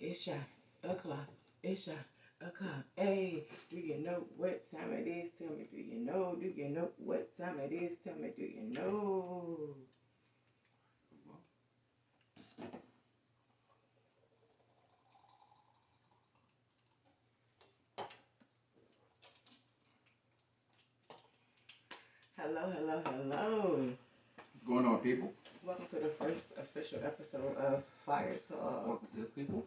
it's shot o'clock. It's shot o'clock. Hey, do you know what time it is? Tell me, do you know? Do you know what time it is? Tell me, do you know? Hello, hello, hello. What's going on, people? Welcome to the first official episode of Fyre. Welcome to the people.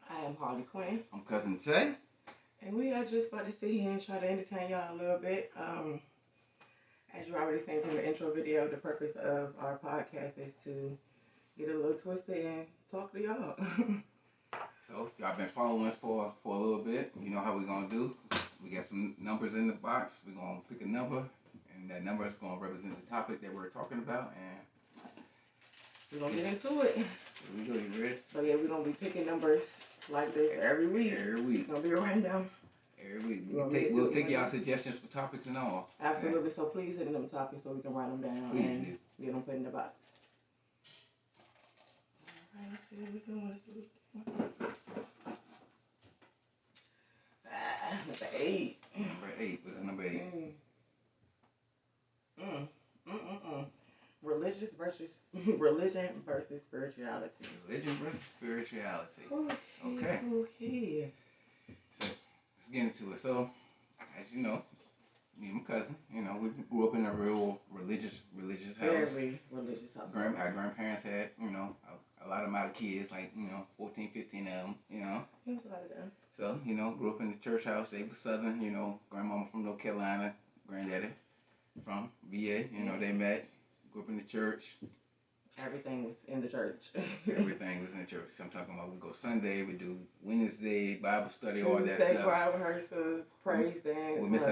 I am Harley Quinn. I'm Cousin Tay. And we are just about to sit here and try to entertain y'all a little bit. As you already seen from the intro video, the purpose of our podcast is to get a little twisted and talk to y'all. So, if y'all been following us for a little bit, you know how we're going to do. We got some numbers in the box. We're going to pick a number, and that number is going to represent the topic that we're talking about. And we're going to get into it. Here we go. You ready? So, yeah, we're going to be picking numbers like this every week. Every week. It's going to be a rundown. Every week. We'll take y'all suggestions for topics and all. Absolutely. So, please send them topics so we can write them down and get them put in the box. All right, let's see what we're doing. Number 8. Number 8. What is number 8? Religion versus spirituality. Religion versus spirituality. Okay. Okay. So let's get into it. So, as you know, me and my cousin, we grew up in a real religious house. Very religious house. Our grandparents had, a lot of my kids, like, 14, 15 of them, It was a lot of them. So, grew up in the church house. They were Southern, grandmama from North Carolina, granddaddy from VA, they met, grew up in the church. Everything was in the church. Everything was in the church. So I'm talking about we go Sunday, we do Wednesday, Bible study, all that Tuesday, stuff. choir rehearsals, praise dance. We miss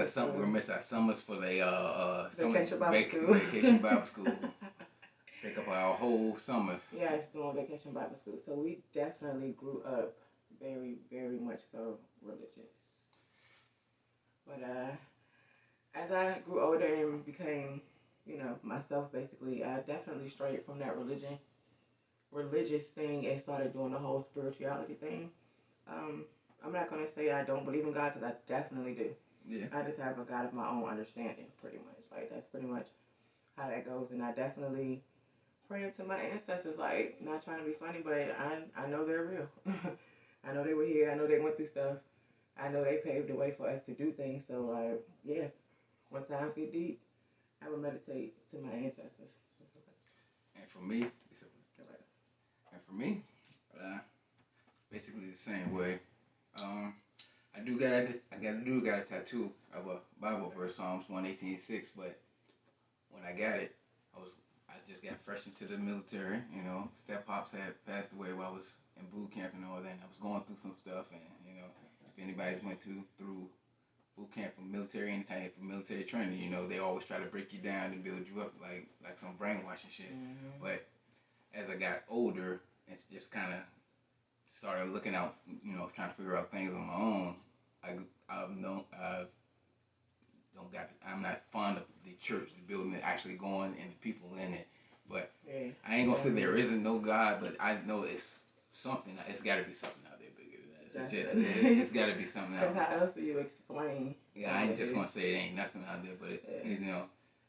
our summers for the vacation Bible school. Take up our whole summers. Yeah, it's doing vacation Bible school. So we definitely grew up very, very much so religious. But as I grew older and became, myself basically, I definitely strayed from that religious thing and started doing the whole spirituality thing. I'm not going to say I don't believe in God, because I definitely do. Yeah. I just have a God of my own understanding, pretty much. Like, that's pretty much how that goes. And I definitely pray to my ancestors, like, not trying to be funny, but I know they're real. I know they were here. I know they went through stuff. I know they paved the way for us to do things. So, like, yeah, when times get deep, I would meditate to my ancestors. And for me, basically the same way. I got a tattoo of a Bible verse, Psalms 118:6. But when I got it, I just got fresh into the military. Step pops had passed away while I was in boot camp and all that. And I was going through some stuff, and if anybody's went through boot camp or military, any type of military training, they always try to break you down and build you up like some brainwashing shit. Mm-hmm. But as I got older and just kind of started looking out, trying to figure out things on my own, I'm not fond of the church, the building, actually going and the people in it. But yeah, I ain't gonna say there isn't no God, but I know it's something. It's got to be something out there bigger than that. It's got to be something out there. How else do you explain? Yeah, I ain't just gonna say it ain't nothing out there, but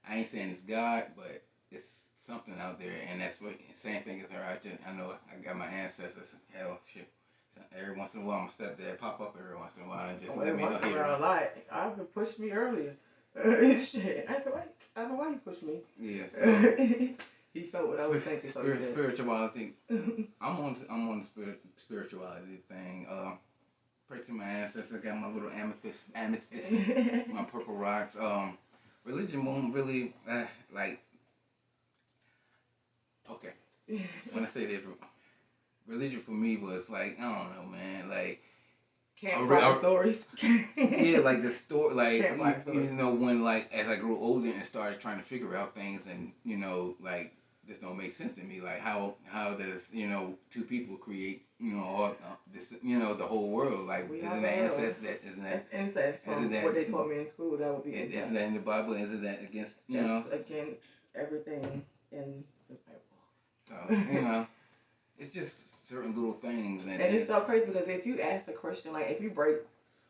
I ain't saying it's God, but it's something out there, and that's what. Same thing as her. I know I got my ancestors. Hell, shit. So every once in a while, my stepdad pop up every once in a while and just let me know here. A lot. I've been pushed me earlier. Shit. I don't know why you pushed me. Yeah. So he felt what I was thinking. Spirituality. I'm on the spirituality thing. Pray to my ancestors. Got my little amethyst, my purple rocks. Religion won't really like. Okay. When I say this, religion for me was like, I don't know, man, like campfire stories. Yeah, like the story, like when like as I grew older and started trying to figure out things, and like this don't make sense to me. Like how does two people create all this the whole world? Like isn't that incest? That's incest. From what they taught me in school, that would be incest. Isn't that in the Bible? Isn't that against That's against everything in the Bible? So it's just certain little things, and it's so crazy because if you ask a Christian, like if you break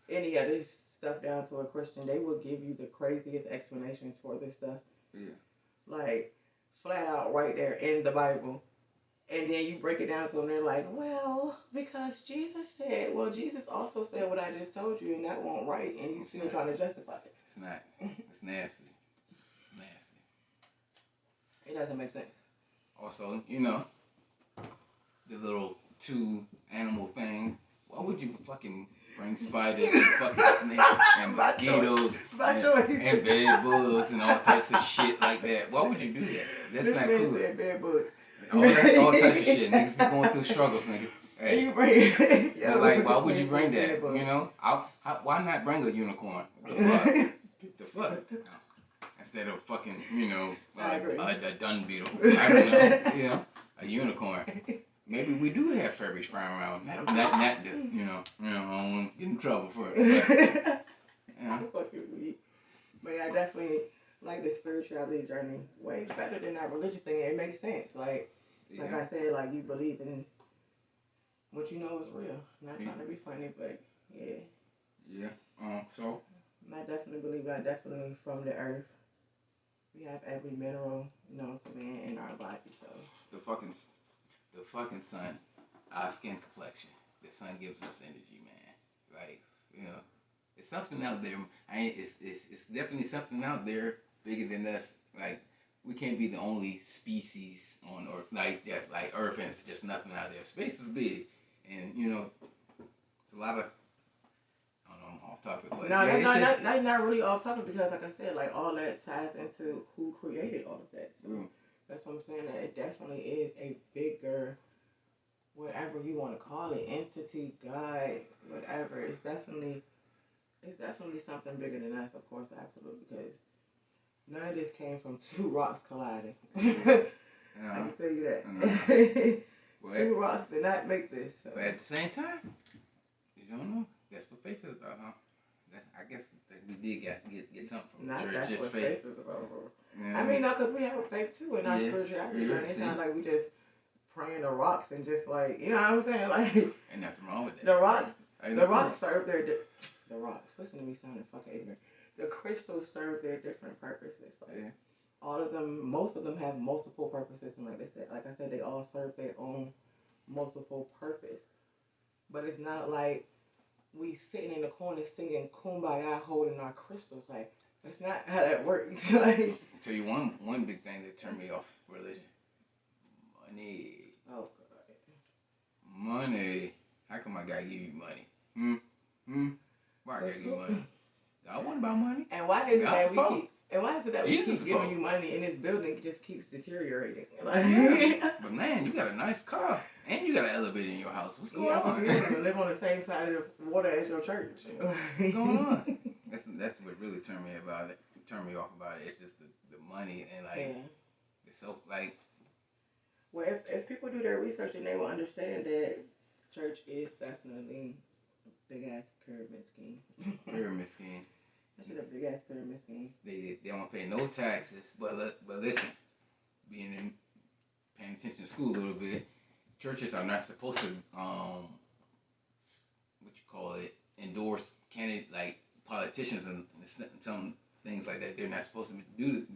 any of this stuff down to a Christian, they will give you the craziest explanations for this stuff. Yeah. Like flat out right there in the Bible. And then you break it down to them, they're like, well, because Jesus said, well, Jesus also said what I just told you, and that won't right, and you still trying to justify it. It's not. It's nasty. It's nasty. It doesn't make sense. Also, you know, the little two animal thing. Why would you fucking bring spiders and fucking snakes and mosquitoes and bed bugs and all types of shit like that? Why would you do that? That's this not man cool. Said bed bug. All types of shit. Niggas be going through struggles, nigga. Hey. You bring it. But like, why would you bring that? You know? Why not bring a unicorn? The fuck? The fuck? Instead of fucking, you know, a dung beetle. I don't know. You know, a unicorn. Maybe we do have fairies flying around. Not the, you know, I don't want to get in trouble for it. But, you know. But yeah, I definitely like the spirituality journey way better than that religious thing. It makes sense. Like I said, like you believe in what you know is real. Not trying to be funny, but yeah. Yeah. So. I definitely believe I definitely from the earth. We have every mineral known to man in our body. So the fucking sun, our skin complexion. The sun gives us energy, man. Like, you know, it's something out there. It's definitely something out there bigger than us. Like, we can't be the only species on Earth like that. Like Earth, and it's just nothing out there. Space is big, and you know, it's a lot of. I don't know, I'm off topic, but no, yeah, that's not really off topic because, like I said, like all that ties into who created all of that. So that's what I'm saying. That it definitely is a bigger, whatever you want to call it, entity, God, whatever. It's definitely something bigger than us, of course, absolutely, because none of this came from two rocks colliding. I can tell you that. Two rocks did not make this. So. But at the same time, you don't know. That's what faith is about, huh? I guess we did get something from not church. That's just what faith is about. Yeah. I mean, no, because we have a faith too in our spirituality journey. It's not like we just praying to rocks and just like, you know what I'm saying? Like, ain't nothing wrong with that. The rocks serve their the rocks. Listen to me sounding fucking ignorant. The crystals serve their different purposes. Like, all of them, most of them have multiple purposes, and like I said, they all serve their own multiple purpose. But it's not like we sitting in the corner singing Kumbaya holding our crystals. Like, that's not how that works. Like, I'll tell you one big thing that turned me off religion. Money. Oh, God. Money. How come I gotta give you money? Why I gotta give you money? I want about money. And why is it that we keep giving you money and this building just keeps deteriorating? Like, but man, you got a nice car. And you got an elevator in your house. What's going on? You live on the same side of the water as your church. What's going on? That's what really turned me off about it. It's just the money and like it's so like. Well, if people do their research, then they will understand that church is definitely a big ass pyramid scheme. Pyramid scheme. That's a big ass pyramid scheme. They don't pay no taxes, but listen, paying attention to school a little bit. Churches are not supposed to, endorse candidate like politicians and some things like that. They're not supposed to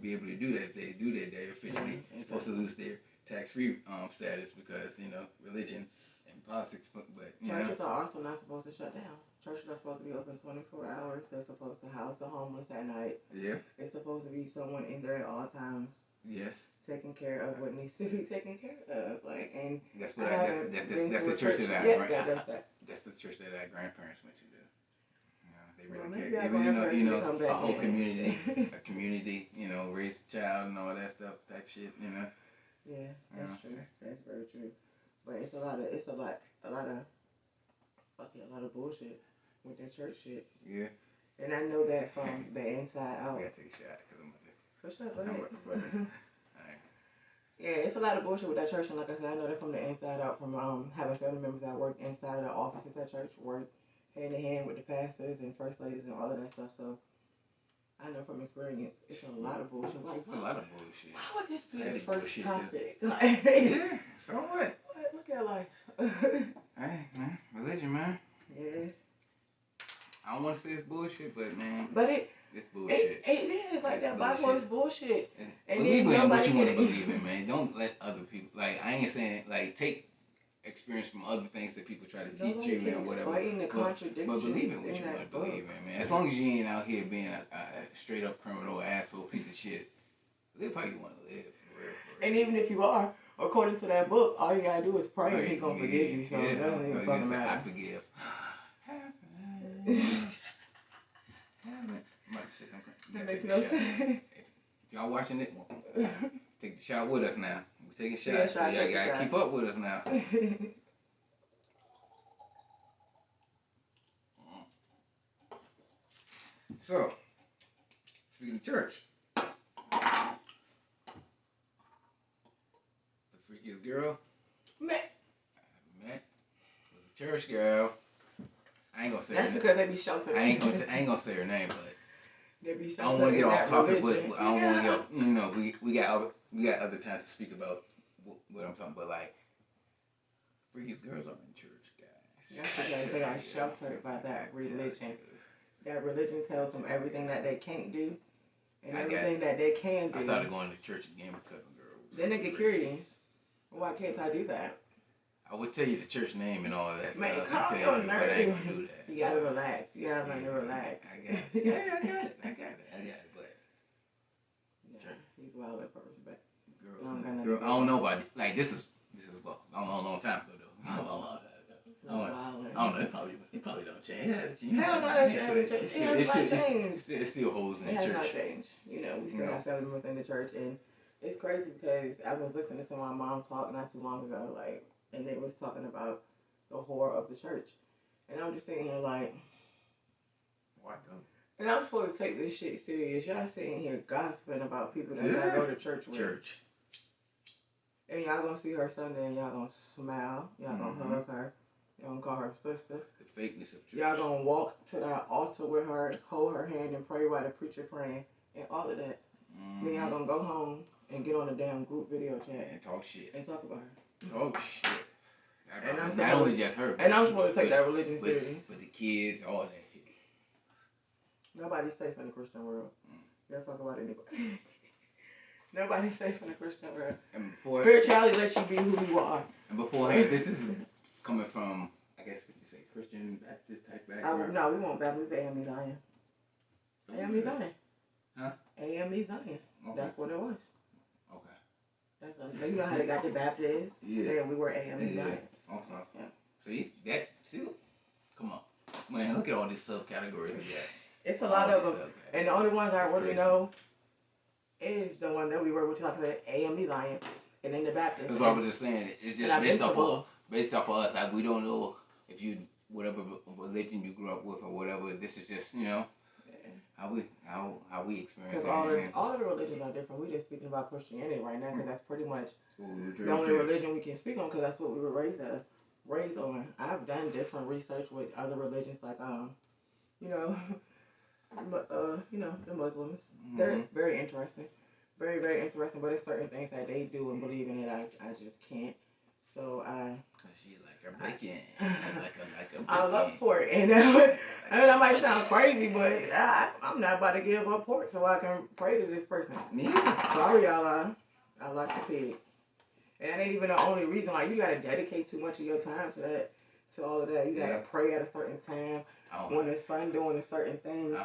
be able to do that. If they do that, they're officially supposed to lose their tax-free status because religion and politics. But churches are also not supposed to shut down. Churches are supposed to be open 24 hours. They're supposed to house the homeless at night. Yeah. It's supposed to be someone in there at all times. Yes. Taking care of what needs to be taken care of, like, and that's the church that that's the church that our grandparents went to. They really care. A whole community, raise a child and all that stuff type shit, Yeah, that's true. That's very true. But it's a lot of bullshit with that church shit. Yeah. And I know that from the inside out. I gotta take a shot because I'm for sure, go ahead. Yeah, it's a lot of bullshit with that church, and like I said, I know that from the inside out, from having family members that work inside of the offices at church, work hand in hand with the pastors and first ladies and all of that stuff. So I know from experience, it's a lot of bullshit. Like, it's a lot of bullshit. Why would this be the first topic? Yeah, so what? Look at life. Hey, man, religion, man. Yeah. I don't want to say it's bullshit, but man, But it's bullshit. it is like that. Bible is bullshit. And Believe then in what nobody you want to can. believe in, man. Don't let other people, like, I ain't saying, like, take experience from other things that people try to teach Nobody you can and whatever. explain the contradictions But believe in what you that want to book. believe in, man. As long as you ain't out here being a straight up criminal, asshole, piece of shit, live how you want to live. For real. And even if you are, according to that book, all you gotta do is pray and He's gonna forgive you. So it doesn't even fucking matter. I forgive. I'm about to say something. That makes no sense. If y'all watching it, take the shot with us now. We're taking shots. Yeah, So y'all gotta keep up with us now. So, speaking of church, the freakiest girl I met was a church girl. I ain't gonna say. That's because they be sheltered. I ain't gonna say her name, but they be I don't want to get off topic. Religion. But I don't want to get. You know, we got other times to speak about what I'm talking about. Like, freakiest girls are in church, guys. That's because they are sheltered by that religion. That religion tells them everything that they can't do and everything that they can do. I started going to church again because of girls. Then they get curious. Why can't I do that? I would tell you the church name and all of that Man, stuff. calm your nerve. But I ain't gonna do that. You gotta relax. You gotta learn to relax. I got it. Yeah, I got it. But yeah, he's wild for respect. Girls, I don't know about it. Like this is well, I don't know a long time ago though. I don't know. It probably don't change. Hell no, that changed. It still holds in the church. church. It has not changed. You know, we still have family members in the church, and it's crazy because I was listening to my mom talk not too long ago, like, and they was talking about the horror of the church, and I'm just sitting here like, why don't? And I'm supposed to take this shit serious. Y'all sitting here gossiping about people that I go to church with. And y'all gonna see her Sunday and y'all gonna smile. Y'all gonna hug her. Y'all gonna call her sister. The fakeness of church. Y'all gonna walk to that altar with her, hold her hand and pray while the preacher praying. And all of that. Then y'all gonna go home and get on a damn group video chat. And talk shit. And talk about her. Talk shit. And not only just her. And I'm supposed to take that religion serious. But the kids, all that shit. Nobody's safe in the Christian world. Let's talk about anybody. Nobody's safe in the Christian world. And before, spirituality lets you be who you are. And beforehand, this is coming from, I guess, what you say, Christian Baptist type background? No, we won't Baptist. AME Zion. So AME Zion. Huh? AME Zion. Okay. That's what it was. Okay. You know how they got the Baptists? Yeah. Yeah, we were AME Zion. Okay. Yeah. See, come on. Man, look at all these subcategories we got. It's a lot of them. And the only ones I really know is the one that we were with, like I said, AME Zion, and then the Baptist. That's what I was just saying. It's just based off of us. Like, we don't know if you, whatever religion you grew up with or whatever. This is just, you know, how we experience it. Because all of the religions are different. We're just speaking about Christianity right now because that's pretty much the only religion we can speak on because that's what we were raised on. I've done different research with other religions like you know, the Muslims. They're very interesting. Very, very interesting. But there's certain things that they do and believe in that I just can't. So she like her bacon. like a I love pork. And I mean, that might sound crazy, but I'm not about to give up pork so I can pray to this person. Sorry, y'all. I like the pig. And that ain't even the only reason. Like, you gotta dedicate too much of your time to that, to all of that. You gotta pray at a certain time when the sun doing a certain thing.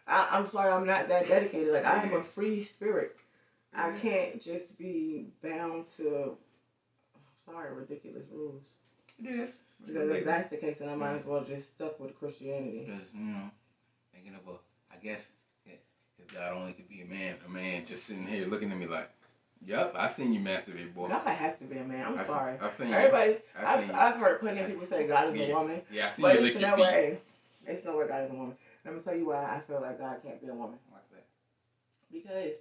I'm sorry, I'm not that dedicated. Like, I am a free spirit. I can't just be bound to, ridiculous rules. Yes. Because if that's the case, then I might as well just stuck with Christianity. Because, thinking of I guess, because God only could be a man just sitting here looking at me like, yep, I seen you masturbate, boy. God has to be a man. I'm sorry. Everybody, I've heard plenty of people say God is a woman. Yeah, I see but you lick your feet. It's no way God is a woman. Let me tell you why I feel like God can't be a woman. What's that? Because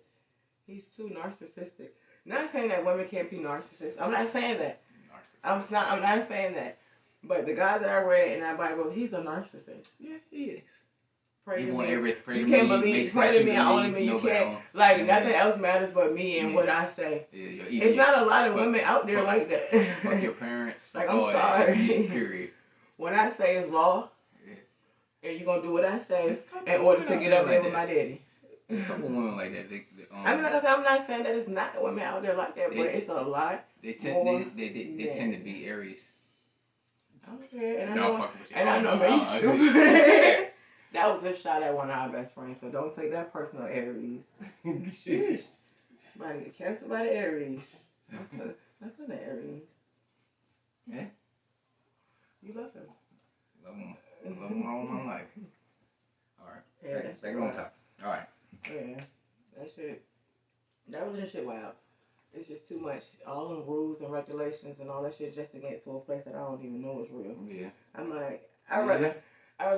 he's too narcissistic. Not saying that women can't be narcissists. I'm not saying that. I'm not saying that. But the guy that I read in that Bible, he's a narcissist. Yeah, he is. pray You to want me. pray You to can't me, believe, make pray to statues me of and only me, me. You nobody can't, on. like, Yeah. nothing else matters but me and what I say. Yeah, It's not a lot of women out there fuck, like that. Fuck your parents. Fuck like, I'm all sorry. that. It's me, period. What I say is law. Yeah. And you're going to do what I say in order to get up there with my daddy. There's a couple women like that. I mean, like I said, I'm not saying that it's not women out there like that, but it's a lot. They tend to be Aries. I don't care. And I know, man, you stupid. That was a shot at one of our best friends, so don't take that personal, Aries. Somebody get canceled by the Aries. That's an Aries. Yeah. You love him. Love him all my life. Alright. Yeah, back on top. Alright. Yeah. That relationship, wow. It's just too much. All them rules and regulations and all that shit just to get to a place that I don't even know is real. Yeah. I'm like, I'd rather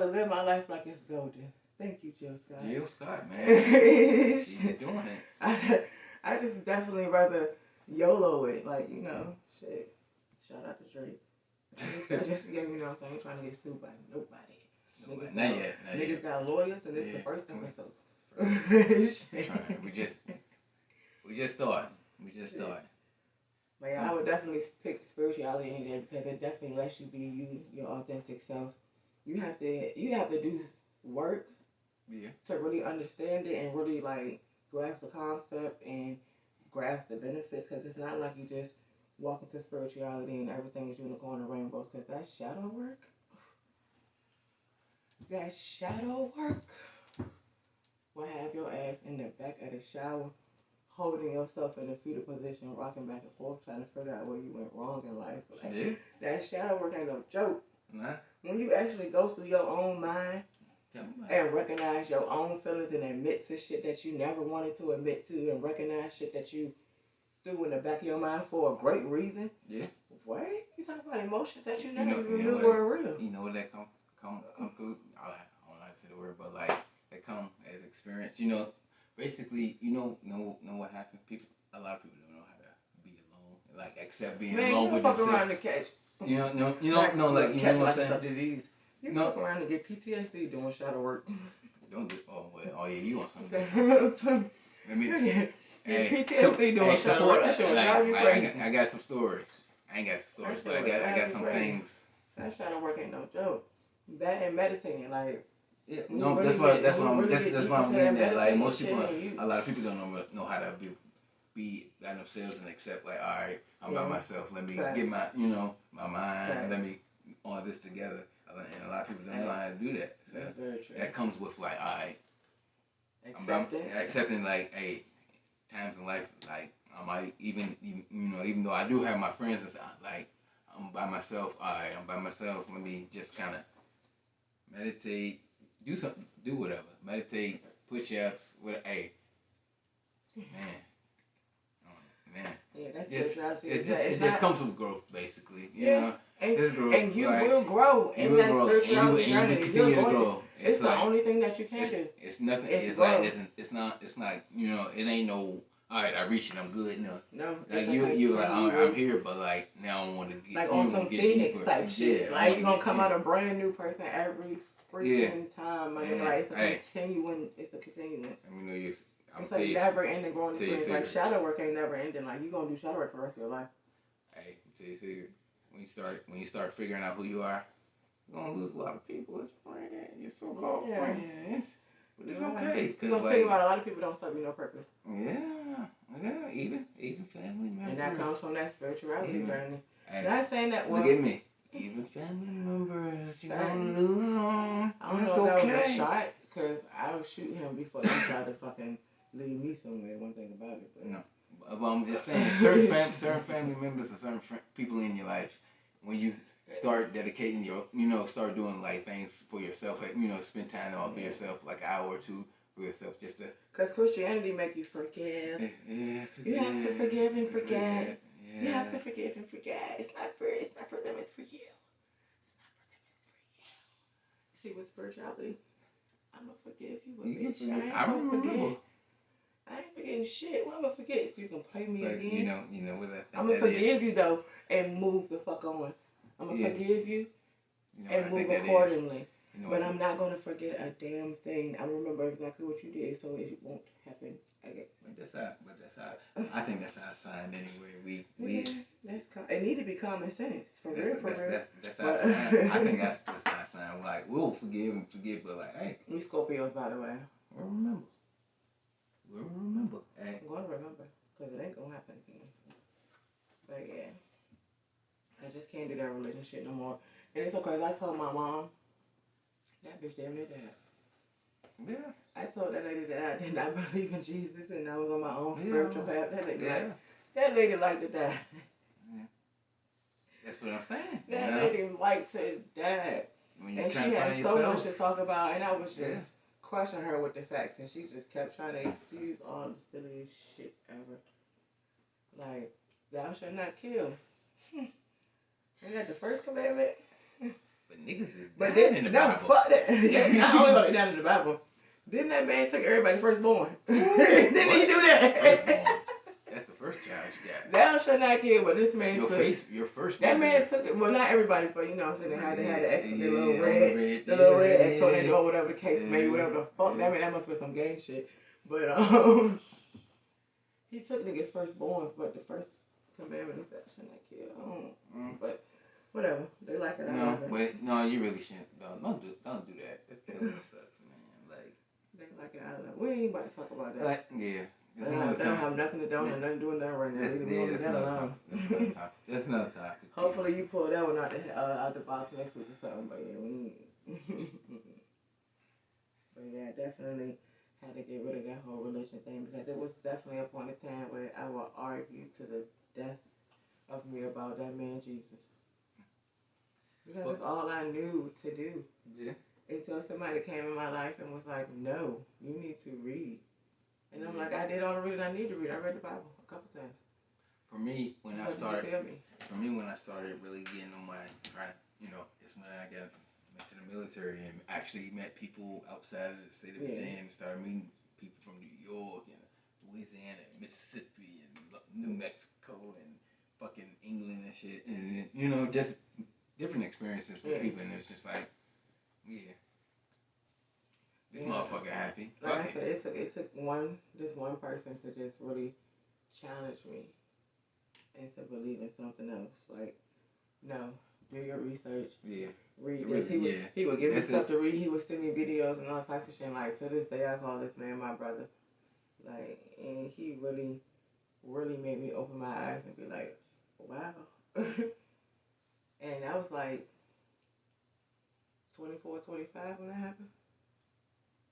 live my life like it's golden. Thank you, Jill Scott. Jill Scott, man. She's doing it. I just definitely rather YOLO it. Like, you know, shit. Shout out to Drake. I just, you know what I'm saying? I ain't trying to get sued by nobody. Not yet. Niggas got lawyers, and this is the first episode. We just thought. But yeah, I would definitely pick spirituality any day because it definitely lets you be you, your authentic self. You have to do work to really understand it and really like grasp the concept and grasp the benefits, because it's not like you just walk into spirituality and everything is unicorn and rainbows, because that's shadow work. That shadow work will have your ass in the back of the shower, holding yourself in a fetal position, rocking back and forth, trying to figure out where you went wrong in life. Like, that shadow work ain't no joke. Nah. When you actually go through your own mind and recognize your own feelings and admit to shit that you never wanted to admit to, and recognize shit that you threw in the back of your mind for a great reason. Yeah. What? You talk about emotions that you never even knew were real. You know what that come through? I don't know how to say the word, but like that come as experience. You know, basically, you know what happened. A lot of people don't know how to be alone, like accept being alone with themselves. Around to catch. Like you know what I'm saying. Disease. You fuck around and get PTSD doing shadow work. Don't do. Oh yeah, you want something? Let me. PTSD doing shadow work. That shit will drive you crazy. I got some stories. I ain't got some stories, but I got some things. That shadow work ain't no joke. That and meditating, like. Yeah, no, that's what I'm getting at. Like most people, a lot of people don't know how to be by themselves and accept. Like, all right, I'm by myself. Let me get my my mind. Let me all this together. And a lot of people don't know how to do that. So that's very true. That comes with like, all right, accepting like, hey, times in life, like I might even though I do have my friends, it's like I'm by myself. All right, I'm by myself. Let me just kind of meditate. Do whatever. Meditate, push-ups, hey. Man. Yeah, that's spirituality. It just comes with growth, basically. You know? And you will grow in that spirituality journey. You will continue to grow. It's the only thing that you can do. It's nothing. It's like it's not. It ain't no. All right, I reached it. I'm good. No. Like you like I'm here, but like now I want to get like on some Phoenix type shit. Yeah, like you're gonna come out a brand new person every freaking time. Like it's a continuance. I mean, it's a never ending growing experience. Like shadow work ain't never ending. Like you gonna do shadow work for the rest of your life. Hey, tell you a secret. When you start figuring out who you are, you're gonna lose a lot of people as friends. Your so-called friends. But it's okay. You're gonna figure out a lot of people don't serve you no purpose. Yeah, even family members. And that comes from that spirituality journey. Hey, not saying that. Look at me. Even family members, you're gonna lose them. I don't know if that was a shot, because I'll shoot him before he try to fucking leave me somewhere. One thing about it, but no. But I'm just saying, certain family members or certain people in your life, when you start dedicating start doing like things for yourself, like, spend time all for yourself, like an hour or two for yourself, just to. Because Christianity make you forgive. Yeah, you have to forgive and forget. Yeah. You have to forgive and forget. It's not for them. It's for you. See, with spirituality, I'm gonna forgive you. I ain't forgetting shit. What I'm gonna forget? So you can play me again. You know what I think. I'm gonna forgive you though, and move the fuck on. I'm gonna forgive you and move accordingly. You know, but I'm not gonna forget a damn thing. I remember exactly what you did, so it won't happen again. I think that's our sign anyway. Yeah, it need to be common sense for real. That's our sign. I think that's our sign. Like we'll forgive and forget, but like, hey, we Scorpios, by the way. We'll remember. Hey, I'm gonna remember because it ain't gonna happen again. But yeah, I just can't do that religion shit no more. And it's so crazy. I told my mom, that bitch damn near died. Yeah. I told that lady that I did not believe in Jesus and I was on my own spiritual path. That lady liked to die. Yeah. That's what I'm saying. That lady liked to die. And she had so much to talk about, and I was just crushing her with the facts, and she just kept trying to excuse all the silliest shit ever. Like, thou shalt not kill. Ain't that the first commandment? But niggas is dying in the Bible. No, fuck that. Not only was it down in the Bible. Didn't that man take everybody firstborn? Didn't he do that? Firstborn. That's the first child you got. Thou shalt not kill, but this man your first. That man took it. Well, not everybody, but you know what I'm saying. They had the X, the little red X on their door, whatever the case may be, whatever the fuck. That must be some gang shit. But he took niggas firstborns, but the first commandment is thou shalt not kill. But whatever, they like it. No, you really shouldn't. Don't do that. That's killing sucks, man. Like they like it. I don't know. We ain't about to talk about that. Like yeah. They don't have nothing to do and nothing doing that right now. That's another topic. Hopefully you pull that one out the box next week or something. But yeah, but yeah, I definitely had to get rid of that whole religion thing because it was definitely a point in time where I would argue to the death of me about that man Jesus. Because that's all I knew to do. Yeah. Until somebody came in my life and was like, no, you need to read. And I'm like, I did all the reading I need to read. I read the Bible a couple times. For me, when I started really getting on my, it's when I went to the military and actually met people outside of the state of Virginia and started meeting people from New York and Louisiana and Mississippi and New Mexico and fucking England and shit. And, just different experiences with people. And it's just like, this motherfucker happy. Like I said, it took this one person to just really challenge me and to believe in something else. Like, no, do your research. Yeah. Read this. He would give me stuff to read. He would send me videos and all types of shit. Like, to this day, I call this man my brother. Like, and he really, really made me open my eyes and be like, wow. And I was like 24, 25 when that happened.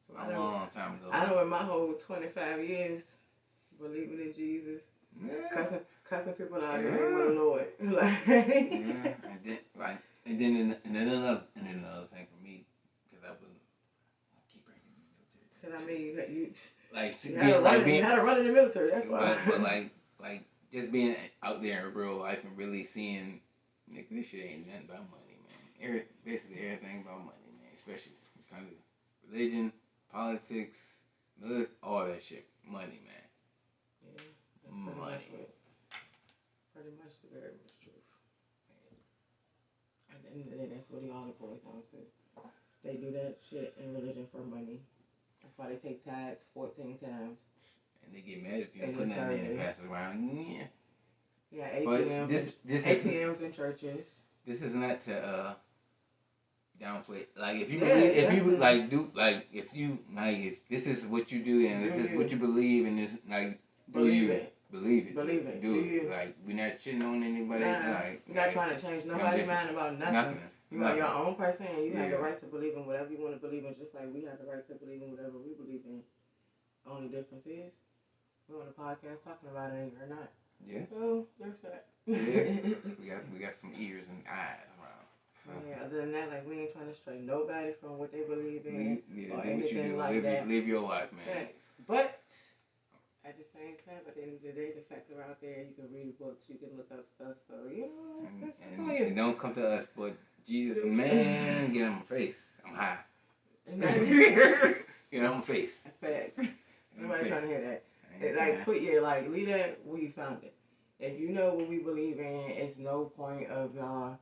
So a long time ago. I know in my whole 25 years, believing in Jesus, cussing people out in the name of the Lord. And then another thing for me, because I keep bringing the military. Because I mean, you had to run in the military. That's why. But like just being out there in real life and really seeing, nigga, this shit ain't nothing about money, man. Basically everything about money, man. Especially kind of religion, politics, all that shit. Money, man. Yeah, that's money. Pretty much the very much truth. At the end of the day, that's what all the boys on say. They do that shit in religion for money. That's why they take tithes 14 times. And they get mad if you don't put nothing in and pass it around. Yeah, ATMs in churches. This is not to downplay. Like if this is what you do and this is what you believe and this like believe it. Like we're not shitting on anybody. You're not trying to change nobody's mind about nothing. You are your own person and you have the right to believe in whatever you want to believe in, just like we have the right to believe in whatever we believe in. Only difference is we're on the podcast talking about it and you're not. Yeah. So there's that. Yeah. we got some ears and eyes around. So. Yeah, other than that, like we ain't trying to stray nobody from what they believe in or do anything what you do. like that. Live your life, man. Thanks. But at the same time, at the end of the day, the facts are out there. You can read books, you can look up stuff. So it's on you. And don't come to us, but Jesus, man, get on my face. I'm high. Get on my face. Facts. Nobody trying to hear that. Leave that where you found it. If you know what we believe in, it's no point of y'all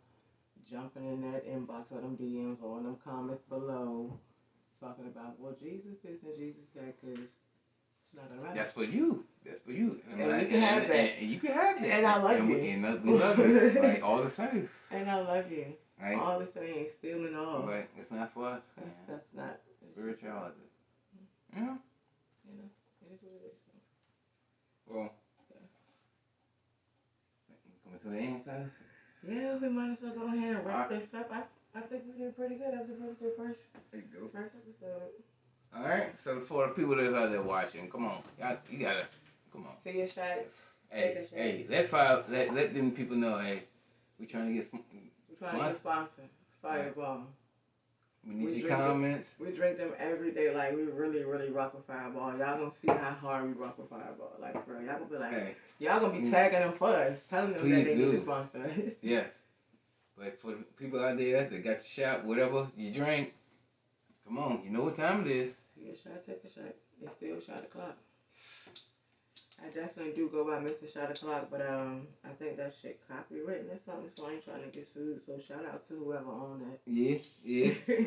jumping in that inbox or them DMs or in them comments below, talking about, well, Jesus this and Jesus that, because it's not gonna matter. That's for you. That's for you. And you can have that. And you can have that. And I love you. We love you. Like, all the same. And I love you. Right? All the same, still and all. But it's not for us. That's not. Spirituality. Yeah. You know, it is what it is. Well, coming to the end, guys. Yeah, we might as well go ahead and wrap this up. I think we did pretty good. That was a pretty good first episode. All right. So for the people that's out there watching, come on, you gotta come on. See your shots. Hey, let them people know. Hey, we trying to get sponsored. Fireball. We need your comments. We drink them every day. Like, we really, really rock with Fireball. Y'all gonna see how hard we rock with Fireball. Like, bro, y'all gonna be like, y'all gonna be tagging them for us, telling them that they need to sponsor us. Yes. But for the people out there that got your shot, whatever you drink, come on, you know what time it is. See a shot, take a shot. It's still shot o'clock. I definitely do go by Mr. Shot O'Clock, but I think that shit copywritten or something, so I ain't trying to get sued. So shout out to whoever owned that. Yeah.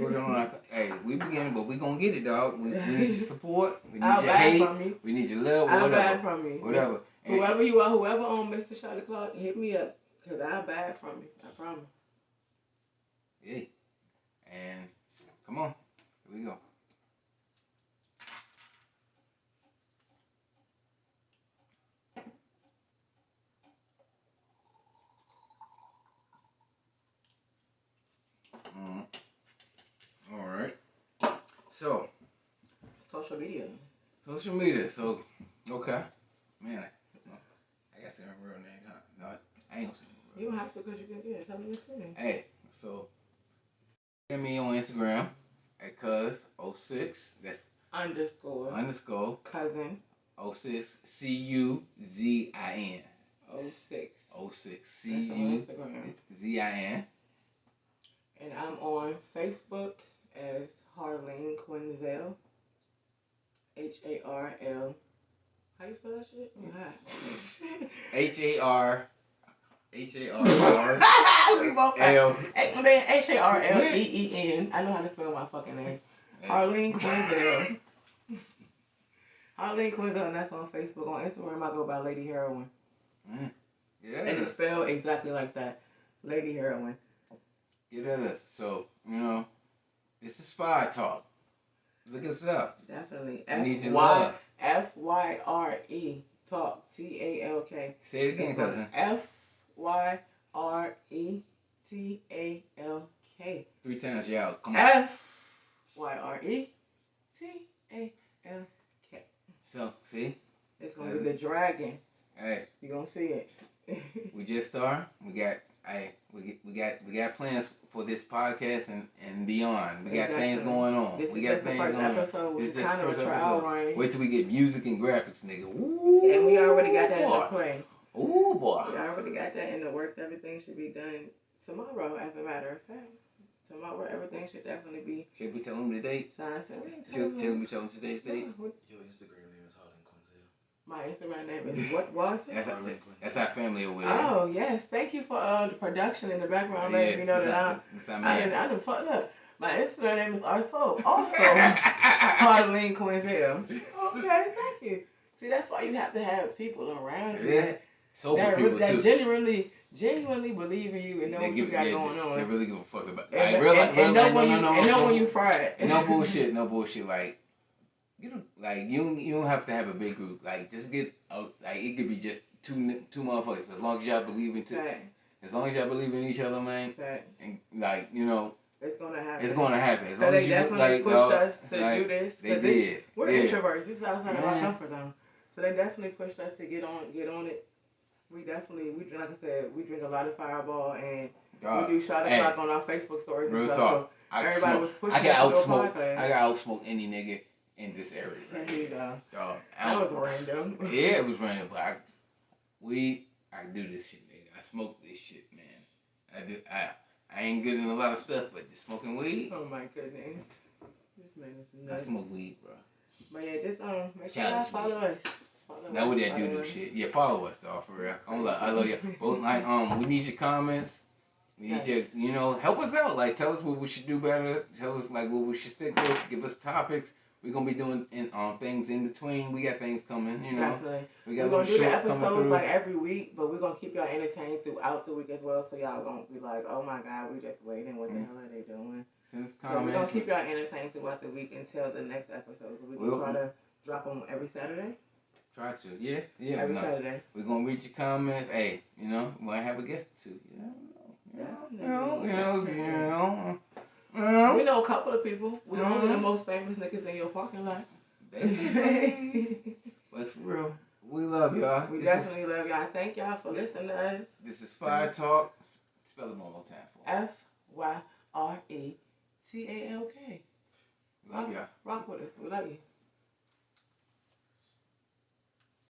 Working on our, hey, we beginning, but we gonna get it, dog. We need your support. We need I'll your buy hate. From you. We need your love. I'll whatever. buy it from you. Whatever. Whoever you are, whoever owned Mr. Shot O'Clock, hit me up, cause I'll buy it from you. I promise. Yeah. And come on, here we go. All right. So, social media. So, okay. Man, I got to say my real name. Huh? No, I ain't gonna say my real name. You don't have to, because you can tell me your screen. Hey, so, get me on Instagram at cuz06. That's _ cousin 06 CUZIN. 06. 06 CUZIN. And I'm on Facebook as Harleen Quinzel. HARL. How you spell that shit? HARLEEN. I know how to spell my fucking name. Harleen Quinzel. Harleen Quinzel, and that's on Facebook. On Instagram, I go by Lady Heroin. Yeah. And it's spelled exactly like that. Lady Heroin. Get at us. So, you know, this is Fyre Talk. Look us up. Definitely. FYRE Talk. TALK. Say it again, cousin. FYRE TALK. 3 times, y'all. Come on. FYRE TALK. So, see? It's gonna be the dragon. Hey. You gonna see it. We just started. We got plans for this podcast and beyond. We got things going on. This is the first episode. This is kind of a trial run. Wait till we get music and graphics, nigga. Ooh, and we already got that in the play. Ooh, boy. We already got that in the works. Everything should be done tomorrow, as a matter of fact. Tomorrow, everything should definitely be. Should we tell them the date? Should we tell them today's date? Your Instagram name is Harleen Quinzel. My Instagram name is what was it? That's our family over there. Oh yes, thank you for the production in the background, letting me know that I done fucked up. My Instagram name is also Harleen Quinzel. Okay, thank you. See, that's why you have to have people around you that genuinely believe in you and know what you got going on. They really give a fuck about it. And know when you fried. And no bullshit. Like, you don't have to have a big group. Like, just get like, it could be just two motherfuckers. As long as y'all believe in each other, man. And like, you know, it's gonna happen. As long they as definitely pushed us to do this. They did. We're introverts. This is outside of our comfort zone. So they definitely pushed us to get on it. We like I said, we drink a lot of Fireball, and we do Shot O'Clock on our Facebook stories. Real and stuff. talk. So everybody was pushing us to do a podcast. I got outsmoke any nigga in this area. Right? There you go. Dog. That was random. Yeah, it was random, but I do this shit, nigga. I smoke this shit, man. I do. I ain't good in a lot of stuff, but just smoking weed. Oh my goodness, this man is nuts. I smoke weed, bro. But yeah, just make sure y'all follow us. Now with that do shit. Yeah, follow us, dog, for real. I love you. Both we need your comments. We need you, you know, help us out. Like, tell us what we should do better. Tell us, like, what we should stick with. Give us topics. We're going to be doing things in between. We got things coming, you know. Definitely. We got we're little going to do the shorts coming episodes through. like every week, but we're going to keep y'all entertained throughout the week as well. So y'all won't be like, oh my God, we just waiting. What the hell are they doing? Send us So we're going comments. to keep y'all entertained throughout the week until the next episode. So we're going to try to drop them every Saturday. Try to. Yeah. Every Saturday. We're going to read your comments. Hey, you know, we might have a guest or two. You know. We know a couple of people. We're only the most famous niggas in your parking lot. Basically. But for real, we love y'all. We definitely love y'all. Thank y'all for listening to us. This is Fyre Talk. Spell it one more time for FYRETALK. Love y'all. Rock with us. We love you.